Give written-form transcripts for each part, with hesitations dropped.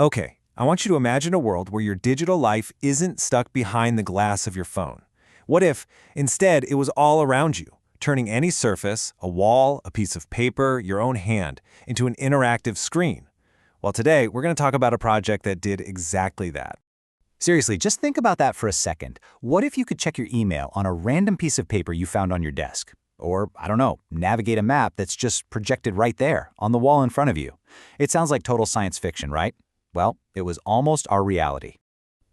Okay, I want you to imagine a world where your digital life isn't stuck behind the glass of your phone. What if, instead, it was all around you, turning any surface, a wall, a piece of paper, your own hand, into an interactive screen? Well, today, we're going to talk about a project that did exactly that. Seriously, just think about that for a second. What if you could check your email on a random piece of paper you found on your desk? Or, I don't know, navigate a map that's just projected right there, on the wall in front of you. It sounds like total science fiction, right? Well, it was almost our reality.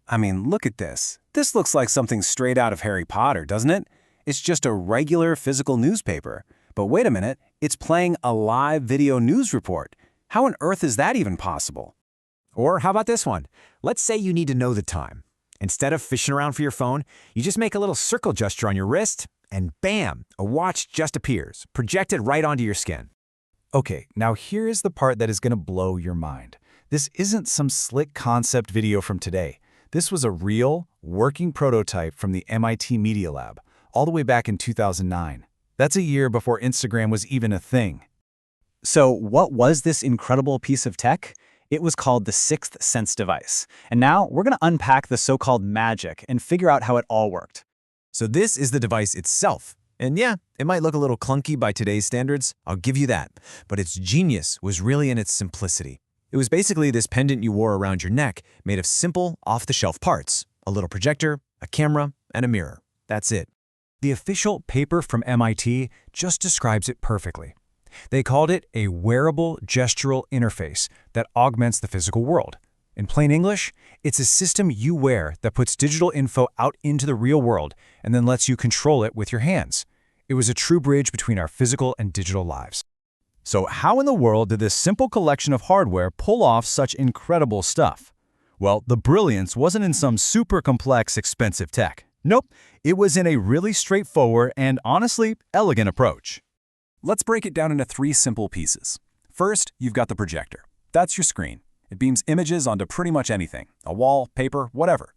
I mean, look at this. This looks like something straight out of Harry Potter, doesn't it? It's just a regular physical newspaper. But wait a minute, it's playing a live video news report. How on earth is that even possible? Or how about this one? Let's say you need to know the time. Instead of fishing around for your phone, you just make a little circle gesture on your wrist, and bam, a watch just appears, projected right onto your skin. Okay, now here is the part that is going to blow your mind. This isn't some slick concept video from today. This was a real, working prototype from the MIT Media Lab, all the way back in 2009. That's a year before Instagram was even a thing. So what was this incredible piece of tech? It was called the SixthSense device. And now we're going to unpack the so-called magic and figure out how it all worked. So this is the device itself. And yeah, it might look a little clunky by today's standards, I'll give you that. But its genius was really in its simplicity. It was basically this pendant you wore around your neck, made of simple, off-the-shelf parts. A little projector, a camera, and a mirror. That's it. The official paper from MIT just describes it perfectly. They called it a wearable gestural interface that augments the physical world. In plain English, it's a system you wear that puts digital info out into the real world and then lets you control it with your hands. It was a true bridge between our physical and digital lives. So how in the world did this simple collection of hardware pull off such incredible stuff? Well, the brilliance wasn't in some super complex, expensive tech. Nope, it was in a really straightforward and honestly elegant approach. Let's break it down into 3 simple pieces. First, you've got the projector. That's your screen. It beams images onto pretty much anything, a wall, paper, whatever.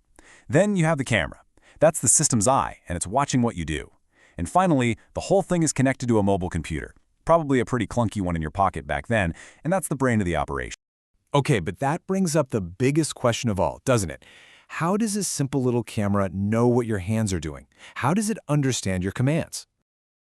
Then you have the camera. That's the system's eye, and it's watching what you do. And finally, the whole thing is connected to a mobile computer. Probably a pretty clunky one in your pocket back then, and that's the brain of the operation. Okay, but that brings up the biggest question of all, doesn't it? How does this simple little camera know what your hands are doing? How does it understand your commands?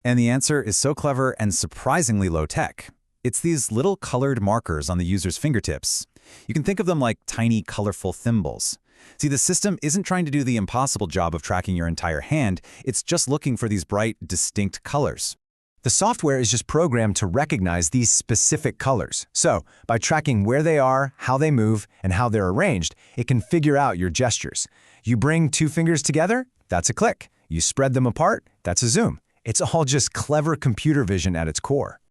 And the answer is so clever and surprisingly low-tech. It's these little colored markers on the user's fingertips. You can think of them like tiny, colorful thimbles. See, the system isn't trying to do the impossible job of tracking your entire hand. It's just looking for these bright, distinct colors. The software is just programmed to recognize these specific colors. So, by tracking where they are, how they move, and how they're arranged, it can figure out your gestures. You bring 2 fingers together, that's a click. You spread them apart, that's a zoom. It's all just clever computer vision at its core.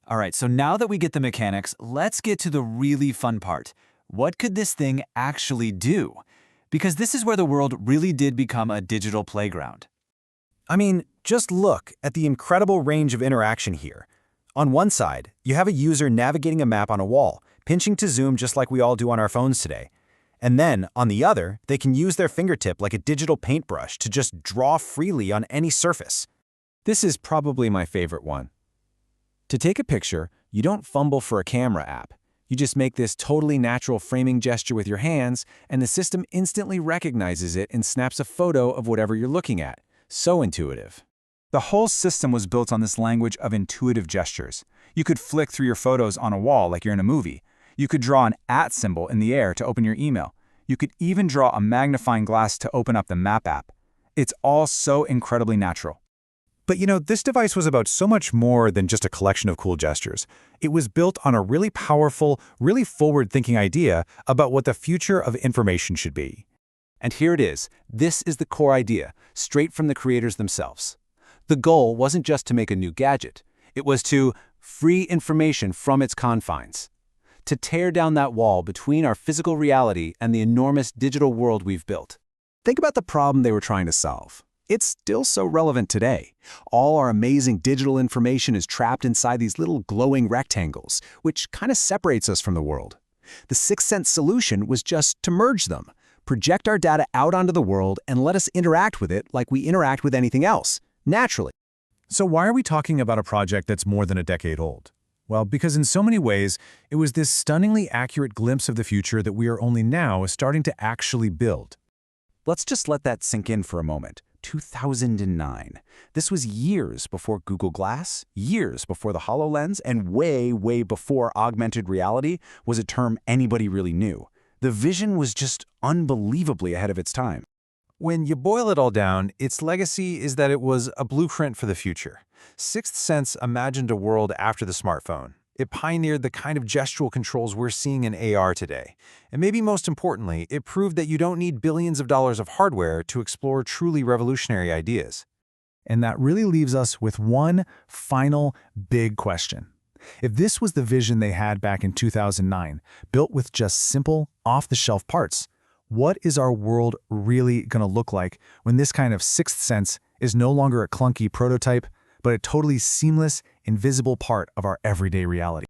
All right, so now that we get the mechanics, let's get to the really fun part. What could this thing actually do? Because this is where the world really did become a digital playground. I mean, just look at the incredible range of interaction here. On one side, you have a user navigating a map on a wall, pinching to zoom just like we all do on our phones today. And then, on the other, they can use their fingertip like a digital paintbrush to just draw freely on any surface. This is probably my favorite one. To take a picture, you don't fumble for a camera app. You just make this totally natural framing gesture with your hands, and the system instantly recognizes it and snaps a photo of whatever you're looking at. So intuitive. The whole system was built on this language of intuitive gestures. You could flick through your photos on a wall like you're in a movie. You could draw an @ symbol in the air to open your email. You could even draw a magnifying glass to open up the Map app. It's all so incredibly natural. But you know, this device was about so much more than just a collection of cool gestures. It was built on a really powerful, really forward-thinking idea about what the future of information should be. And here it is. This is the core idea, straight from the creators themselves. The goal wasn't just to make a new gadget. It was to free information from its confines. To tear down that wall between our physical reality and the enormous digital world we've built. Think about the problem they were trying to solve. It's still so relevant today. All our amazing digital information is trapped inside these little glowing rectangles, which kind of separates us from the world. The SixthSense solution was just to merge them, project our data out onto the world, and let us interact with it like we interact with anything else, naturally. So why are we talking about a project that's more than a decade old? Well, because in so many ways, it was this stunningly accurate glimpse of the future that we are only now starting to actually build. Let's just let that sink in for a moment. 2009. This was years before Google Glass, years before the HoloLens, and way, way before augmented reality was a term anybody really knew. The vision was just unbelievably ahead of its time. When you boil it all down, its legacy is that it was a blueprint for the future. SixthSense imagined a world after the smartphone. It pioneered the kind of gestural controls we're seeing in AR today. And maybe most importantly, it proved that you don't need billions of dollars of hardware to explore truly revolutionary ideas. And that really leaves us with one final big question. If this was the vision they had back in 2009, built with just simple, off-the-shelf parts, what is our world really going to look like when this kind of sixth sense is no longer a clunky prototype, but a totally seamless, invisible part of our everyday reality?